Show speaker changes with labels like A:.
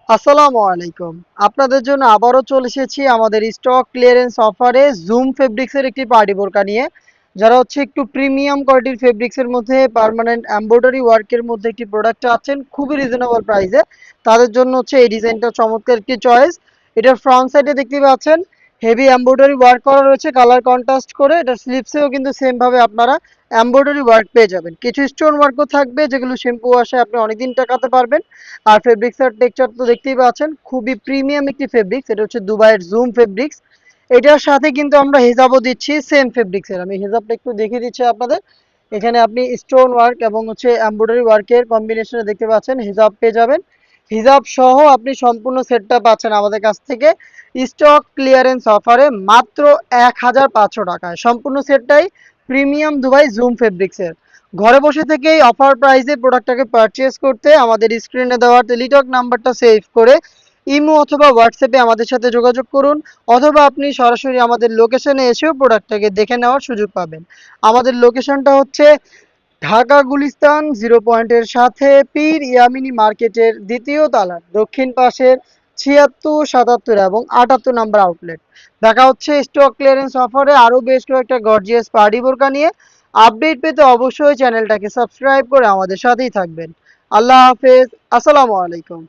A: আসসালামু আলাইকুম। আপনাদের জন্য আবারও চলে এসেছি আমাদের স্টক ক্লিয়ারেন্স অফারে জুম ফেব্রিক্সের একটি পার্টি বোরকা নিয়ে। যারা হচ্ছে একটু প্রিমিয়াম কোয়ালিটির ফেব্রিক্সের মধ্যে পার্মানেন্ট এমব্রয়ডারি ওয়ার্কের মধ্যে একটি প্রোডাক্ট চাচ্ছেন খুবই রিজনেবল প্রাইসে, তাদের জন্য হচ্ছে এই ডিজাইনটা চমৎকার একটি চয়েস। এটার ফ্রন্ট সাইডে দেখতে পাচ্ছেন হেভি এমব্রয়ডারি ওয়ার্ক করা রয়েছে কালার কন্ট্রাস্ট করে। এটা স্লিপসেও কিন্তু সেম ভাবে আপনারা এমব্রয়ডারি ওয়ার্ক পেয়ে যাবেন। কিছু স্টোন ওয়ার্কও থাকবে যেগুলো শ্যাম্পু ওয়াশে আপনি অনেকদিন টাকাতে পারবেন। আর ফেব্রিক্সের টেক্সচার তো দেখতেই পাচ্ছেন খুবই প্রিমিয়াম একটি ফেব্রিক্স। এটা হচ্ছে দুবাইয়ের জুম ফেব্রিক্স। এটার সাথে কিন্তু আমরা হিজাবও দিচ্ছি সেম ফেব্রিক্সের। আমি হিজাবটা একটু দেখিয়ে দিচ্ছি আপনাদের। এখানে আপনি স্টোন ওয়ার্ক এবং হচ্ছে এমব্রয়ডারি ওয়ার্কের কম্বিনেশনে দেখতে পাচ্ছেন হিজাব পেয়ে যাবেন। হিজাব সহ আপনি সম্পূর্ণ সেটটা পাচ্ছেন আমাদের কাছ থেকে স্টক ক্লিয়ারেন্স অফারে মাত্র 1500 টাকায়। সম্পূর্ণ সেটটাই প্রিমিয়াম দুবাই জুম ফেব্রিক্সের। ঘরে বসে থেকেই অফার প্রাইসে প্রোডাক্টটাকে পারচেজ করতে আমাদের স্ক্রিনে দেওয়া টেলিটক নাম্বারটা সেভ করে ইমো অথবা হোয়াটসঅ্যাপে আমাদের সাথে যোগাযোগ করুন, অথবা আপনি সরাসরি আমাদের লোকেশনে এসেও প্রোডাক্টটাকে দেখে নেওয়ার সুযোগ পাবেন। আমাদের লোকেশনটা হচ্ছে ঢাকা গুলিস্তান 0 পয়েন্টের সাথে পীর ইয়ামিনী মার্কেটের দ্বিতীয় তালার দক্ষিণ পাশের 76, 77 এবং 78 নাম্বার আউটলেট। দেখা হচ্ছে স্টক ক্লিয়ারেন্স অফারে আরও বেশ কয়েকটা গর্জিয়াস পার্টি বোরকা নিয়ে। আপডেট পেতে অবশ্যই চ্যানেলটাকে সাবস্ক্রাইব করে আমাদের সাথেই থাকবেন। আল্লাহ হাফেজ। আসসালামু আলাইকুম।